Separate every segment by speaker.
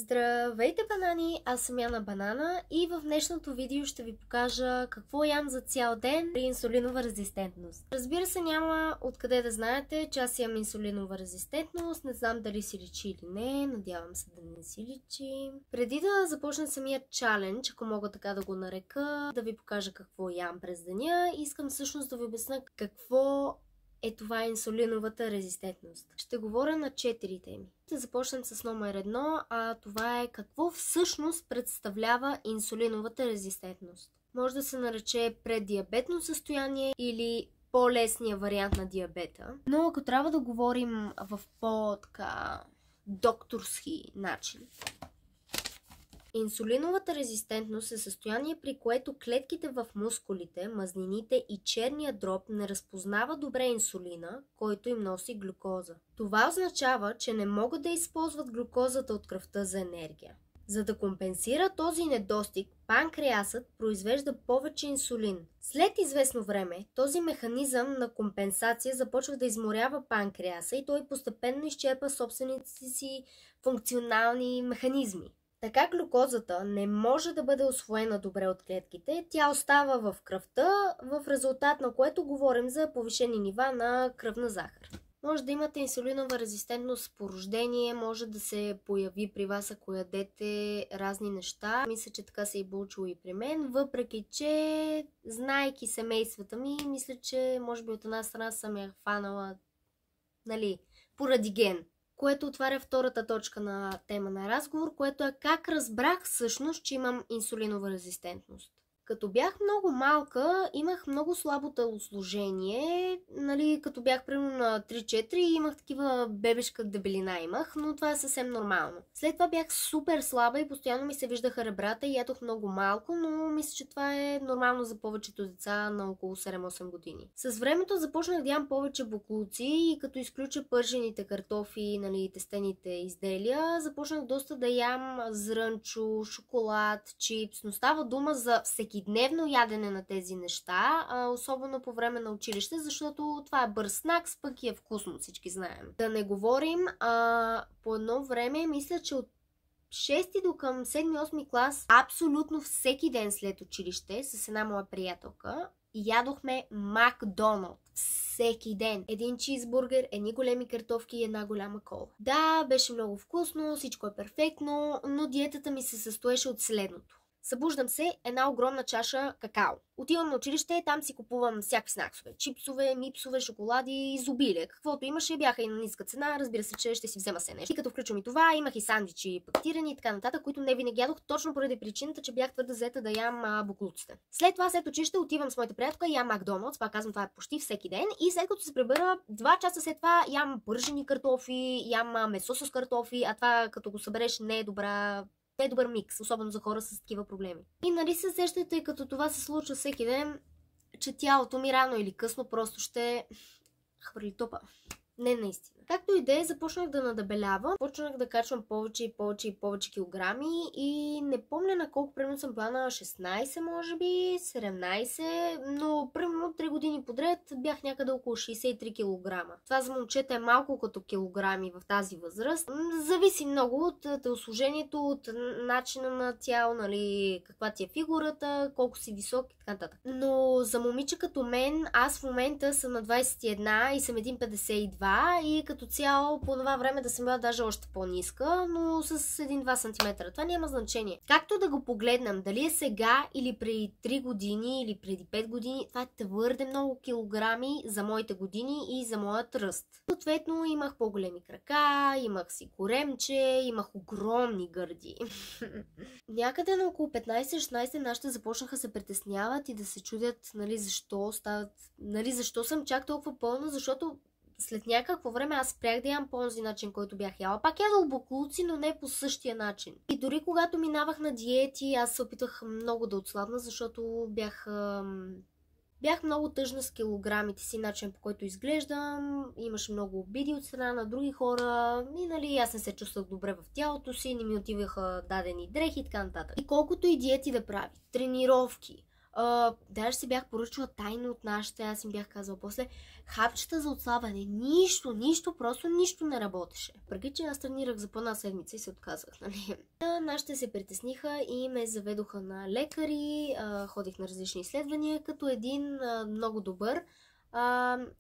Speaker 1: Здравейте, банани! Аз съм Яна Банана и в днешното видео ще ви покажа какво ям за цял ден при инсулинова резистентност. Разбира се, няма откъде да знаете, че аз имам инсулинова резистентност. Не знам дали си личи или не, надявам се да не си личи. Преди да започна самия чалендж, ако мога така да го нарека, да ви покажа какво ям през деня, искам всъщност да ви обясня какво е това инсулиновата резистентност. Ще говоря на 4 теми. Ще започнем с номер 1, а това е какво всъщност представлява инсулиновата резистентност. Може да се нарече преддиабетно състояние или по-лесния вариант на диабета. Но ако трябва да говорим в по-така докторски начин, инсулиновата резистентност е състояние, при което клетките в мускулите, мазнините и черния дроб не разпознават добре инсулина, който им носи глюкоза. Това означава, че не могат да използват глюкозата от кръвта за енергия. За да компенсира този недостиг, панкреасът произвежда повече инсулин. След известно време, този механизъм на компенсация започва да изморява панкреаса и той постепенно изчерпа собствените си функционални механизми. Така глюкозата не може да бъде усвоена добре от клетките, тя остава в кръвта, в резултат на което говорим за повишени нива на кръвна захар. Може да имате инсулинова резистентност по рождение, може да се появи при вас, ако ядете разни неща. Мисля, че така се е получило и при мен, въпреки че, знайки семействата ми, мисля, че може би от една страна съм я хванала, поради ген. Което отваря втората точка на тема на разговор, което е как разбрах всъщност, че имам инсулинова резистентност. Като бях много малка, имах много слабо телосложение, като бях примерно на 3-4 имах такива бебешка дебелина но това е съвсем нормално. След това бях супер слаба и постоянно ми се виждаха ребрата и ядох много малко, но мисля, че това е нормално за повечето деца на около 7-8 години. С времето започнах да ям повече боклуци и като изключа пържените картофи, тестените изделия, започнах доста да ям зрънчо, шоколад, чипс, но става дума за всекидневно ядене на тези неща, особено по време на училище, защото това е бърз снакс, пък и е вкусно, всички знаем. Да не говорим, по едно време, мисля, че от 6 до към 7-8 клас, абсолютно всеки ден след училище, с една моя приятелка, ядохме Макдоналд. Всеки ден. Един чизбургер, едни големи картофки и една голяма кола. Да, беше много вкусно, всичко е перфектно, но диетата ми се състоеше от следното. Събуждам се, една огромна чаша какао. Отивам на училище, там си купувам всякакви снаксове. Чипсове, мипсове, шоколади, изобилие. Каквото имаше, бяха и на ниска цена, разбира се, че ще си взема се нещо. И като включвам и това, имах и сандвичи пактирани и така нататък, които не винаги ядох, точно поради причината, че бях твърде заета да ям боклуците. След това, след училище, отивам с моята приятелка, ям Макдоналдс, пак казвам, това е почти всеки ден. И след като се прибера, 2 часа след това ям пържени картофи, ям месо с картофи, а това като го събереш не е добър микс, особено за хора с такива проблеми. И се сещате, като това се случва всеки ден, че тялото ми рано или късно просто ще хвърли топа. Не наистина. Както и да е, започнах да надебелявам, почнах да качвам повече килограми и не помня на колко примерно съм била на 16, може би, 17, но примерно 3 години подред бях някъде около 63 кг. Това за момчета е малко като килограми в тази възраст. Зависи много от телосложението, от начина на тяло, каква ти е фигурата, колко си висок и така нататък. Но за момиче като мен, аз в момента съм на 21 и съм 1,52 и като цяло по това време да съм била даже още по-ниска, но с 1-2 см. Това няма значение. Както да го погледнем, дали е сега или преди 3 години или преди 5 години, това е твърде много килограми за моите години и за моят ръст. Съответно имах по-големи крака, имах си коремче, имах огромни гърди. Някъде на около 15-16 нашите започнаха се притесняват и да се чудят, защо съм чак толкова пълна, защото след някакво време аз спрях да ям по този начин, който бях яла. Пак ядох боклуци, но не по същия начин. И дори когато минавах на диети, аз се опитвах много да отслабна, защото бях много тъжна с килограмите си, начин по който изглеждам. Имаше много обиди от страна на други хора. И аз не се чувствах добре в тялото си, не ми отиваха дадени дрехи и така нататък. И колкото и диети да прави, тренировки, Даже си бях поръчала тайно от нашите, аз им бях казала после, хапчета за отслабване. Нищо, просто нищо не работеше. Преди че аз тренирах за по една седмица и се отказах, нали? Нашите се притесниха и ме заведоха на лекари, ходих на различни изследвания, като един много добър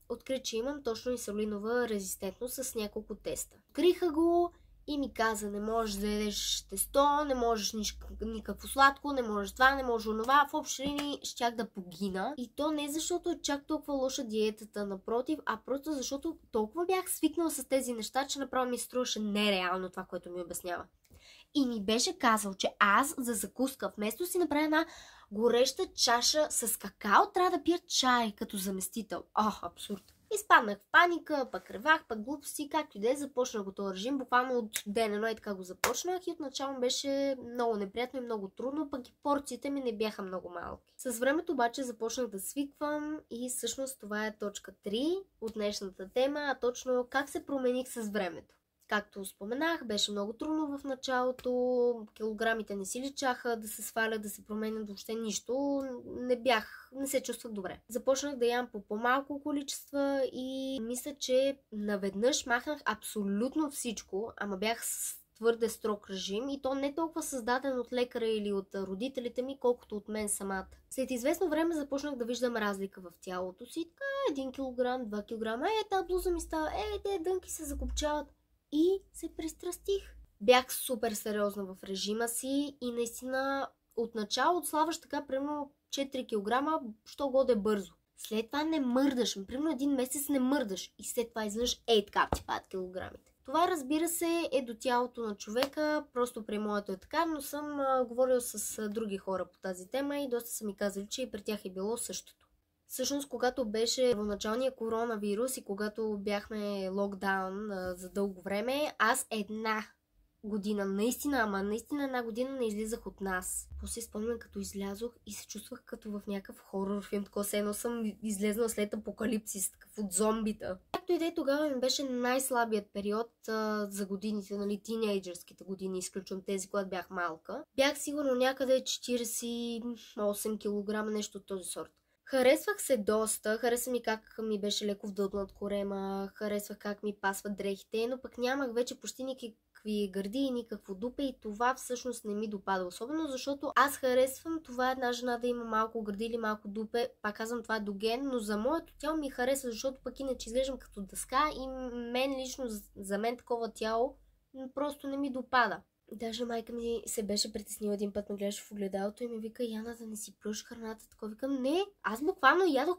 Speaker 1: откри, че имам точно инсулинова резистентност с няколко теста. Откриха го и ми каза, не можеш да ядеш тесто, не можеш никакво сладко, не можеш това, не можеш онова. В общи линии щях да погина. И то не защото е чак толкова лоша диетата, напротив, а просто защото толкова бях свикнала с тези неща, че направо ми струваше нереално това, което ми обяснява. И ми беше казал, че аз за закуска, вместо си направя една гореща чаша с какао, трябва да пия чай като заместител. Абсурд. Изпаднах в паника, пък ревах, пък глупости, както и да е, започнах го този режим. Буквално от ден едно и така го започнах и отначало беше много неприятно и много трудно, пък и порциите ми не бяха много малки. С времето обаче започнах да свиквам и всъщност това е точка 3 от днешната тема, а точно как се промених с времето. Както споменах, беше много трудно в началото, килограмите не си личаха да се свалят, да се променят въобще нищо, не се чувствах добре. Започнах да ям по по-малко количества и мисля, че наведнъж махнах абсолютно всичко, ама бях с твърде строг режим и то не толкова създаден от лекаря или от родителите ми, колкото от мен самата. След известно време започнах да виждам разлика в тялото си, така 1 кг, 2 кг, тази блуза ми става, те дънки се закопчават. И се пристрастих. Бях супер сериозна в режима си и наистина отначало отслабваш така примерно 4 кг, що годе бързо. След това не мърдаш, примерно 1 месец не мърдаш и след това изведнъж така ти падат килограмите. Това, разбира се, е до тялото на човека, просто при моето е така, но съм говорила с други хора по тази тема и доста са ми казали, че и при тях е било същото. Всъщност, когато беше първоначалния коронавирус и когато бяхме локдаун за дълго време, аз една година, наистина 1 година не излизах от нас. После спомням, като излязох и се чувствах като в някакъв хорор филм, такова се едно съм излезнала след апокалипсис, такъв от зомбита. Както и да е, тогава ми беше най-слабият период за годините, нали, тинейджърските години, изключвам тези, когато бях малка. Бях сигурно някъде 48 кг, нещо от този сорт. Харесвах се доста, хареса ми как ми беше леко вдълбнат корема, харесвах как ми пасват дрехите, но пък нямах вече почти никакви гърди и никакво дупе и това всъщност не ми допада. Особено защото аз харесвам това една жена да има малко гърди или малко дупе, пак казвам това е до ген, но за моето тяло ми харесва, защото пък иначе изглеждам като дъска и мен лично, за мен такова тяло просто не ми допада. Даже майка ми се беше притеснила един път, ме гледаше в огледалото и ми вика, Яна, да не си плюш храната. Такова викам, не, аз буквално ядох,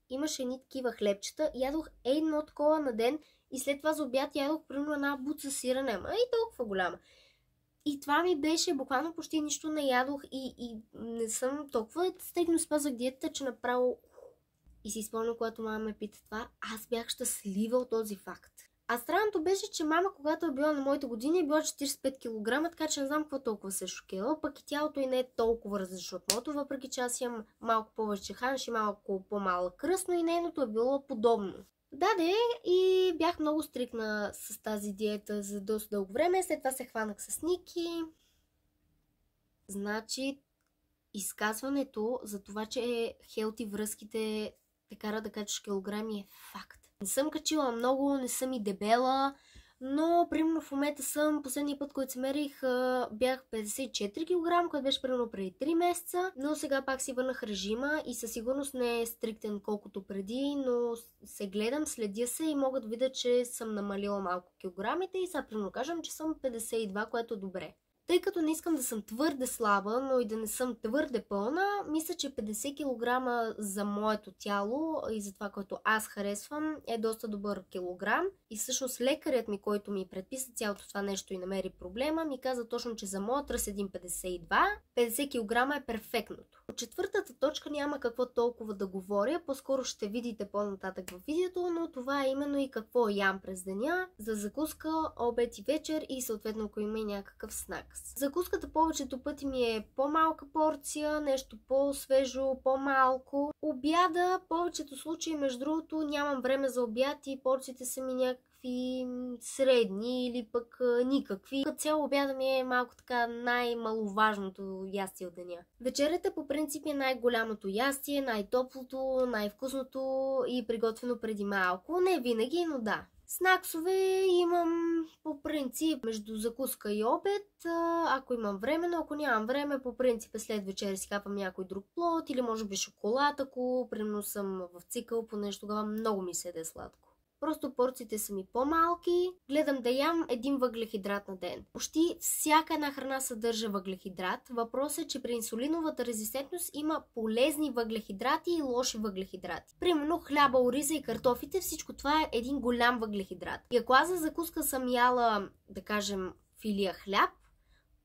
Speaker 1: имаше едни такива хлебчета, ядох едно такова на ден и след това за обяд ядох примерно една буца сирене, толкова голяма. И това ми беше, буквално почти нищо не ядох и не съм толкова стегно спазвах диетата, че направо... И си спомням, когато мама ме пита това, аз бях щастлива от този факт. А странното беше, че мама, когато е била на моите години, е била 45 кг, така че не знам какво толкова се шокира. Пък и тялото й не е толкова различно от моето, въпреки че аз имам малко повече ханш и малко по-малък кръст, но и нейното е било подобно. И бях много стрикна с тази диета за доста дълго време. След това се хванах с Ники. Значи, изказването за това, че хелти връзките те кара да качиш килограми е факт. Не съм качила много, не съм и дебела, но примерно в момента последния път, който се мерих, бях 54 кг, което беше примерно преди 3 месеца, но сега пак си върнах режима и със сигурност не е стриктен колкото преди, но се гледам, следя се и мога да видя, че съм намалила малко килограмите и сега примерно кажем, че съм 52, което е добре. Тъй като не искам да съм твърде слаба, но и да не съм твърде пълна, мисля, че 50 кг за моето тяло и за това, което аз харесвам, е доста добър килограм. И всъщност лекарят ми, който ми предписа цялото това нещо и намери проблема, ми каза точно, че за моят ръст 1,52, 50 кг е перфектното. От четвъртата точка няма какво толкова да говоря, по-скоро ще видите по-нататък в видеото, но това е именно и какво ям през деня, за закуска, обед и вечер и съответно ако има и някакъв снакс. Закуската повечето пъти ми е по-малка порция, нещо по-свежо, по-малко. Обяда, повечето случаи, между другото, нямам време за обяд и порциите са ми някакви някакви средни или пък никакви. Като цяло обяда ми е малко така най-маловажното ястие от деня. Вечерята по принцип е най-голямото ястие, най-топлото, най-вкусното и приготвено преди малко. Не винаги, но да. Снаксове имам по принцип между закуска и обед, ако имам време, но ако нямам време, по принцип след вечеря си капам някой друг плод или може би шоколад, ако примерно съм в цикъл, понеже тогава много ми се яде сладко. Просто порциите са ми по-малки. Гледам да ям 1 въглехидрат на ден. Почти всяка една храна съдържа въглехидрат. Въпросът е, че при инсулиновата резистентност има полезни въглехидрати и лоши въглехидрати. Примерно хляба, ориза и картофите, всичко това е един голям въглехидрат. И ако аз за закуска съм яла, да кажем, филия хляб,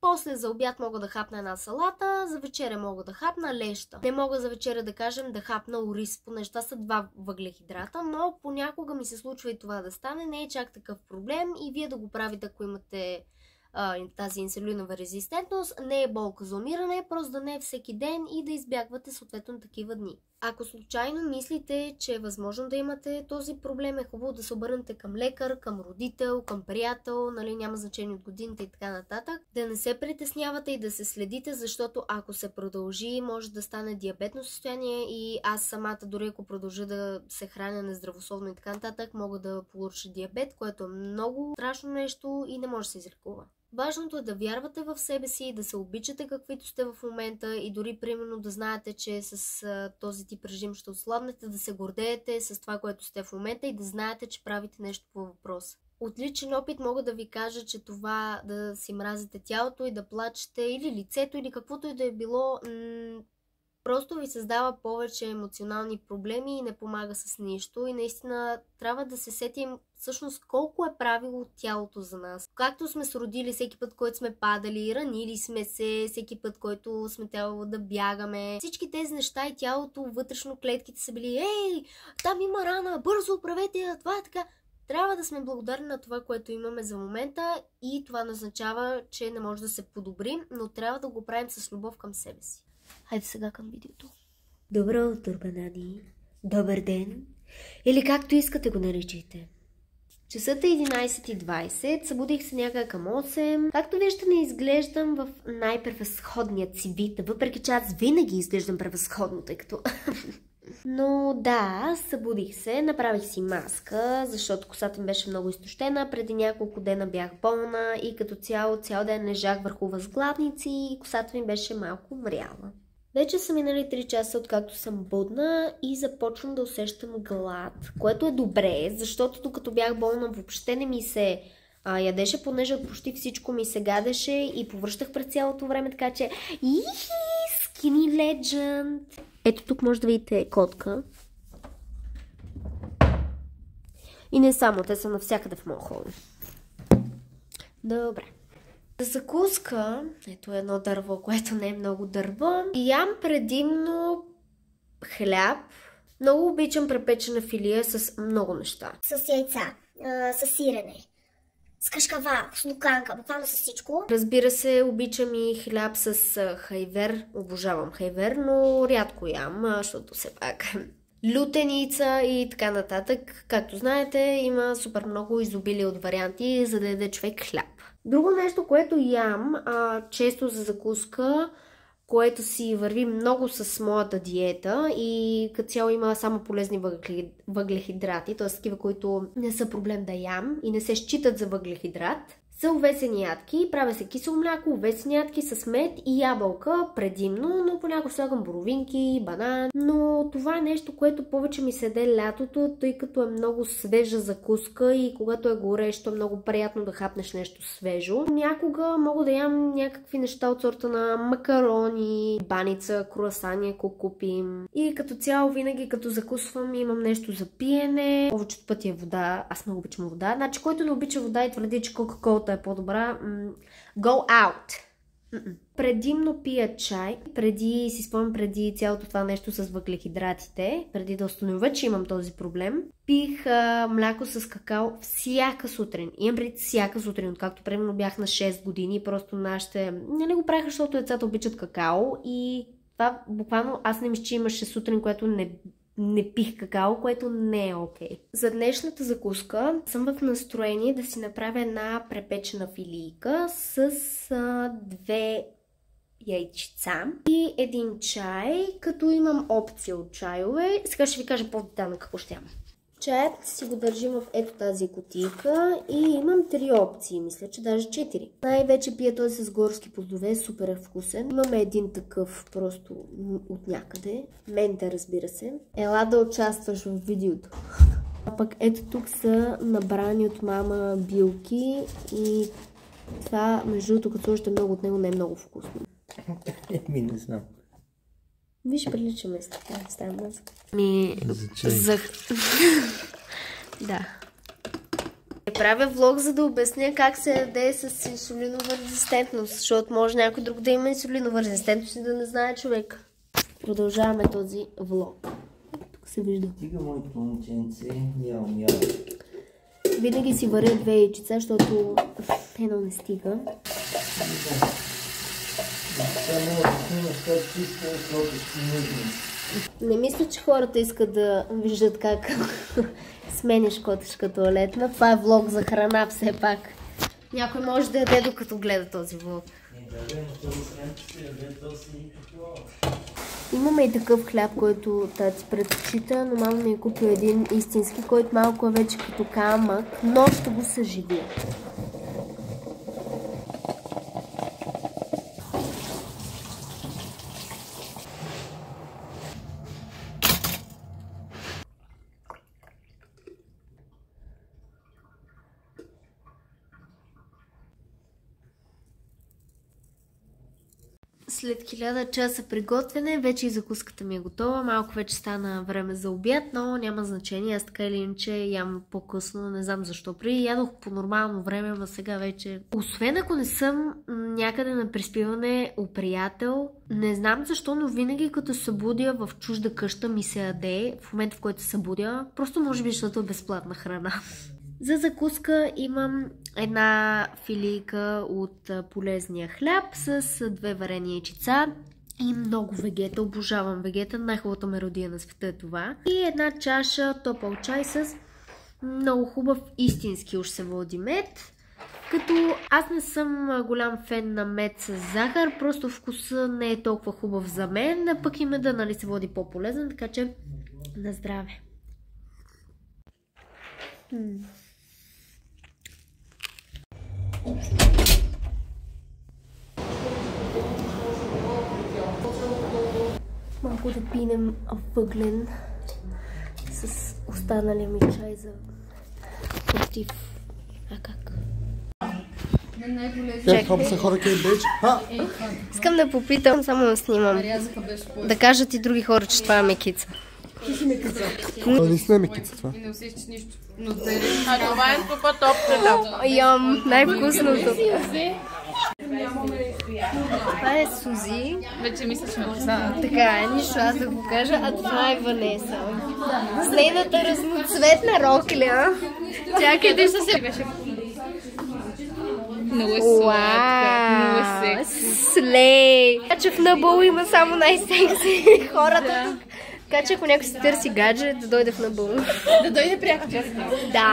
Speaker 1: после за обяд мога да хапна една салата, за вечеря мога да хапна леща. Не мога за вечеря да кажем да хапна ориз, понеже това са 2 въглехидрата, но понякога ми се случва и това да стане, не е чак такъв проблем и вие да го правите, ако имате тази инсулинова резистентност. Не е болка за умиране, просто да не е всеки ден и да избягвате съответно такива дни. Ако случайно мислите, че е възможно да имате този проблем, е хубаво да се обърнете към лекар, към родител, към приятел, няма значение от годините и така нататък. Да не се притеснявате и да се следите, защото ако се продължи, може да стане диабетно състояние и аз самата, дори ако продължа да се храня нездравословно и така нататък, мога да получа диабет, което е много страшно нещо и не може да се излекува. Важното е да вярвате в себе си, да се обичате каквито сте в момента и дори примерно да знаете, че с този тип режим ще отслабнете, да се гордеете с това, което сте в момента и да знаете, че правите нещо по въпроса. От личен опит мога да ви кажа, че това да си мразите тялото и да плачете или лицето или каквото и да е било, просто ви създава повече емоционални проблеми и не помага с нищо. И наистина трябва да се сетим всъщност колко е правило тялото за нас. Както сме се родили всеки път, който сме падали, ранили сме се, всеки път, който сме трябвало да бягаме. Всички тези неща и тялото, вътрешно клетките са били: ей, там има рана, бързо оправете я, това е така. Трябва да сме благодарни на това, което имаме за момента и това не означава, че не може да се подобрим, но трябва да го правим с любов към себе си. Хайде сега към видеото. Добро утро, банани. Добър ден. Или както искате го наричайте. Часът е 11:20, събудих се някъде към 8. Както виждате, не изглеждам в най-превъзходният си вид, въпреки че аз винаги изглеждам превъзходно, тъй като... Но да, събудих се, направих си маска, защото косата ми беше много изтощена. Преди няколко дена бях болна и като цял ден лежах върху възглавници и косата ми беше малко мряла. Вече са минали 3 часа, откакто съм будна и започвам да усещам глад, което е добре, защото докато бях болна въобще не ми се ядеше, понеже почти всичко ми се гадеше и повръщах през цялото време, така че Skinny Legend. Ето тук може да видите котка. И не само, те са навсякъде в моя хол. Добре. За закуска, ето едно дърво, което не е много дърво. И ям предимно хляб. Много обичам препечена филия с много неща.
Speaker 2: С яйца, с сирене, с кашкавал, с луканка, буквално с всичко.
Speaker 1: Разбира се, обичам и хляб с хайвер. Обожавам хайвер, но рядко ям, защото все пак лютеница и така нататък. Както знаете, има супер много изобилие от варианти, за да яде човек хляб. Друго нещо, което ям често за закуска, което си върви много с моята диета и като цяло има само полезни въглехидрати, т.е. такива, които не са проблем да ям и не се считат за въглехидрат, са овесени ядки. Правя се кисело мляко, овесени ядки с мед и ябълка предимно, но понякога слагам боровинки, банан. Но това е нещо, което повече ми се яде лятото, тъй като е много свежа закуска и когато е горещо е много приятно да хапнеш нещо свежо. Някога мога да ям някакви неща от сорта на макарони, баница, круасани, ако купим. И като цяло винаги като закусвам имам нещо за пиене. Повечето пъти е вода. Аз много обичам вода. Значи, който не обича вода и твърди, че Кока-Колата е по-добра, go out! Предимно пия чай. Си спомням преди цялото това нещо с въглехидратите, преди да установя, че имам този проблем, пих мляко с какао всяка сутрин. Имам преди всяка сутрин, откакто примерно бях на 6 години. Просто нашите не го правиха, защото децата обичат какао и това буквално аз не мисля, че имаше сутрин, което не пих какао, което не е окей. За днешната закуска съм в настроение да си направя една препечена филийка с 2 яйчица и 1 чай, като имам опция от чайове. Сега ще ви кажа по-детайлно какво ще имам. Чаят си го държим в ето тази кутийка и имам 3 опции, мисля, че даже 4. Най-вече пия този с горски плодове, супер е вкусен. Имаме един такъв просто от някъде. Мента, разбира се. Ела да участваш в видеото. А пък ето тук са набрани от мама билки и това, между другото, като сложите много от него, не е много вкусно.
Speaker 3: Не знам.
Speaker 1: Виж, приличаме с така. Става мозък. Да. Правя влог, за да обясня как се яде с инсулинова резистентност, защото може някой друг да има инсулинова резистентност и да не знае човек. Продължаваме този влог. Тук се вижда.
Speaker 3: Стига моето момченце, мяу.
Speaker 1: Винаги си варя 2 яйчица, защото едно не стига. Не мисля, че хората искат да виждат как смениш котешка туалетна. Това е влог за храна все пак. Някой може да яде докато гледа този влог. Имаме и такъв хляб, който тати предпочита. Нормално ми е купил един истински, който малко е вече като камък, но ще го съживя. След 1000 часа приготвяне, вече и закуската ми е готова. Малко вече стана време за обяд, но няма значение. Аз така или иначе ям по-късно, не знам защо. Преди ядох по нормално време, но сега вече... Освен ако не съм някъде на приспиване у приятел, не знам защо, но винаги като се събудя в чужда къща ми се яде, в момента в който се събудя, просто може би защото е безплатна храна. За закуска имам една филийка от полезния хляб с 2 варени яйчица и много вегета. Обожавам вегета, най-хубавата меродия на света е това. И една чаша топъл чай с много хубав истински уж се води мед. Като аз не съм голям фен на мед с захар, просто вкуса не е толкова хубав за мен, а пък и меда, нали, се води по-полезен, така че на здраве. Малко да пинем въглен с останалия ми чай за против. А как? Искам да попитам, само да снимам. Да кажат и други хора, че това е мекица.
Speaker 4: Не сме мекица това.
Speaker 5: Не усещаш нищо. Но а това е супа топката.
Speaker 1: Ям, най-вкусното. Това е Сузи.
Speaker 5: Вече мисля, че ме познава.
Speaker 1: Така е, нищо аз да го кажа, а това е Ванеса. С нейната разноцветна рокля. Чакай да се беше.
Speaker 5: Много е сладка, много е секси.
Speaker 1: Слей! Така че в Набъл има само най-секси хората тук. Така че ако някой се търси гаджет, да дойде в Набъл.
Speaker 5: Да дойде приятел.
Speaker 1: Да.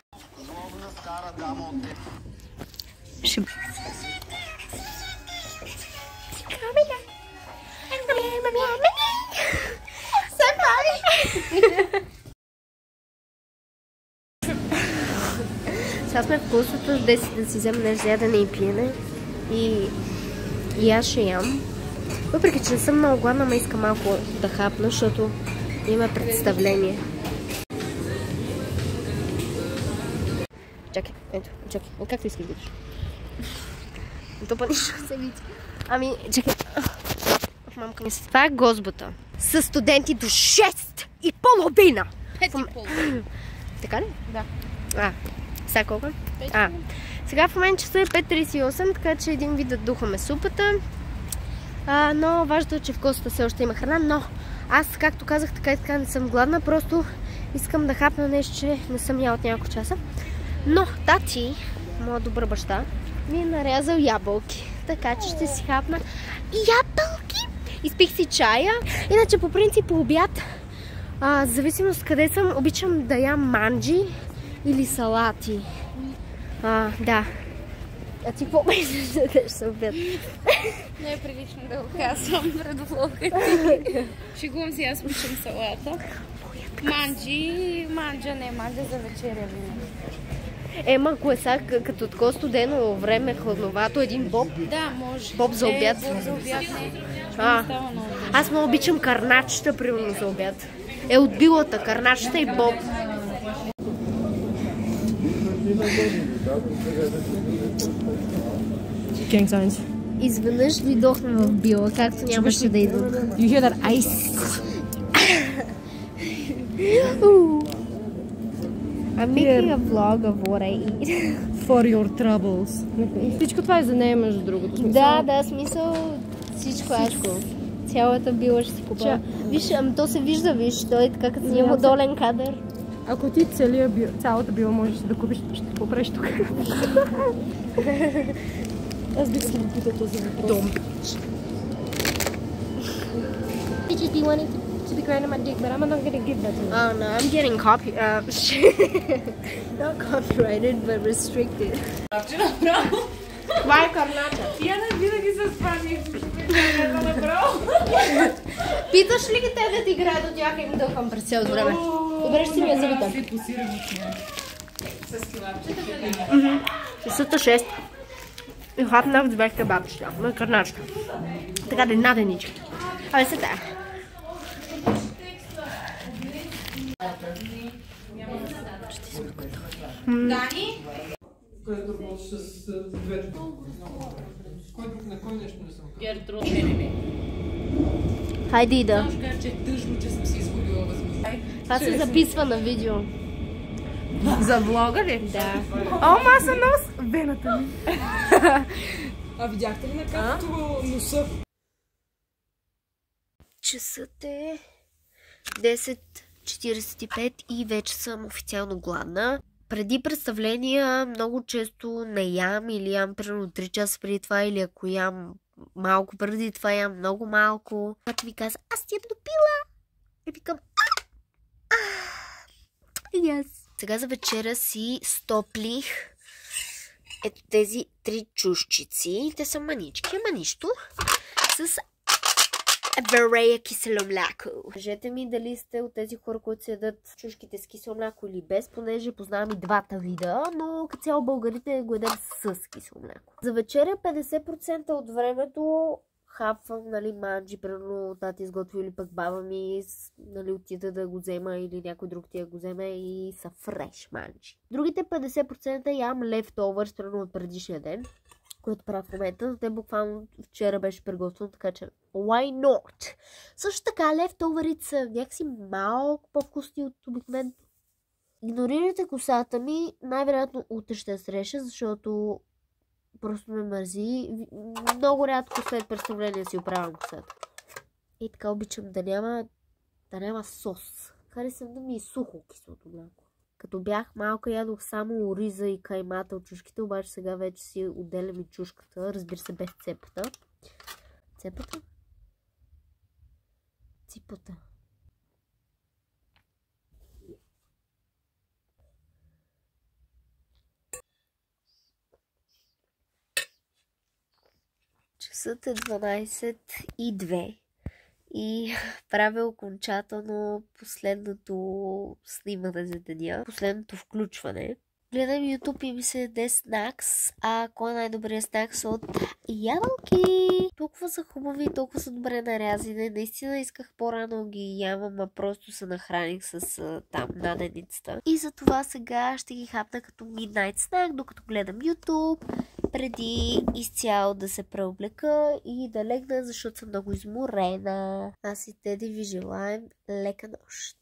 Speaker 1: Сега сме в курсата да си взема нещо за ядене и пиене. И аз ще ям. Въпреки че не съм много гладна, ма искам малко да хапна, защото има представление. Чакай, ето, чакай. Както искаш да видиш. То па нищо се види. Ами, чакай. Мамка ми се. Това е гозбата. С студенти до 6:30.
Speaker 5: 5:30.
Speaker 1: Така ли?
Speaker 5: Да.
Speaker 1: Сега колко? Сега в момента часа е 5:38, така че един вид да духаме супата. Но важното е, че в косата все още има храна, но аз, както казах, така и така не съм гладна, просто искам да хапна нещо, че не съм яла от няколко часа. Но тати, моят добър баща, ми е нарязал ябълки, така че ще си хапна ябълки. Изпих си чая, иначе по принцип по обяд Зависимост къде съм, обичам да ям манджи или салати. Да. А ти какво мислиш да дадеш за обяд?
Speaker 5: Не е прилично да го казвам пред влога. Шегувам се, аз обичам салата. Манджа за вечеря винаги.
Speaker 1: Ако е сега като такова студено време, хладновато, един боб.
Speaker 5: Да, може.
Speaker 1: Боб за обяд.
Speaker 5: Боб за обяд не.
Speaker 1: Аз много обичам карначета, примерно, за обяд. От билата, карначета и боб.
Speaker 6: Gang signs.
Speaker 1: Изведнъж дойдохме в била, както нямаше да идвам.
Speaker 6: You hear that ice?
Speaker 1: I'm making a vlog of what I eat.
Speaker 6: For your troubles. Всичко това е за нея, между другото.
Speaker 1: Да, смисъл всичко. Цялата била ще си купа. Виж, то се вижда, той е така, като няма долен кадър.
Speaker 6: Ако ти цялата била можеш да купиш, ще какво правиш тук? Аз бих се питал този въпрос.
Speaker 2: Did you be wanting
Speaker 6: To be grinding my dick, but I'm not gonna give that to you.
Speaker 1: Oh no, I'm getting not copyrighted, but restricted. Това е карната.
Speaker 5: Я не винаги се справих. Направо.
Speaker 1: Питаш ли ги те да ти играят от тях и им дъхвам през цялото време? Добре, ще си ми я завита.
Speaker 5: С килапчета.
Speaker 1: Часата 6. И хапнах 2 кебабчета на карначка. Така да е наденички. Абе се тая.
Speaker 5: Дани?
Speaker 4: На кой нещо не съм?
Speaker 5: Гертруд.
Speaker 1: Хайде Ида.
Speaker 5: Може кажа, че е тъжно, че съм си изгубила възможност.
Speaker 1: Това се записва на видео.
Speaker 5: За влога ли?
Speaker 1: Да.
Speaker 5: О, маса нос! Вената ми.
Speaker 6: А видяхте ли на както носа?
Speaker 1: Часът е 10:45 и вече съм официално гладна. Преди представления много често не ям или ям примерно 3 часа преди това, или ако ям малко преди това, ям много малко. Когато ми каза, аз ти ям допила. И викам, yes. Сега за вечеря си стоплих ето тези 3 чушчици. Те са манички, ама нищо. С Верея кисело мляко. Кажете ми дали сте от тези хора, които се ядат чушките с кисело мляко или без, понеже познавам и двата вида, но като цяло българите го ядат с кисело мляко. За вечеря 50% от времето хапвам, манджи, примерно тати изготви или пък баба ми, отида да го взема или някой друг ти да го вземе и са фреш манджи. Другите 50% ям leftovers, примерно от предишния ден, което правя в момента, но те буквално вчера беше приготвено, така че why not? Също така, лефтоверите са някакси малко по-вкусни от обикновеното. Игнорирайте косата ми, най-вероятно утре ще среша, защото просто ме мързи. Много рядко след представление си оправям косата. И така обичам да няма сос. Харесвам да ми е сухо киселото мляко. Като бях малка, ядох само ориза и каймата от чушките, обаче сега вече си отделям и чушката, разбира се без цепата. Цепата? Ципата. Часът е 12:02 и правя окончателно последното снимане за деня, последното включване. Гледам YouTube и ми се яде снакс, а кой е най-добрият снакс от ябълки? Толкова са хубави, толкова са добре нарязани. Наистина исках по-рано ги ям, а просто се нахраних с там наденицата. И затова сега ще ги хапна като midnight snack, докато гледам YouTube, преди изцяло да се преоблека и да легна, защото съм много изморена. Аз и Теди ви желаем лека нощ.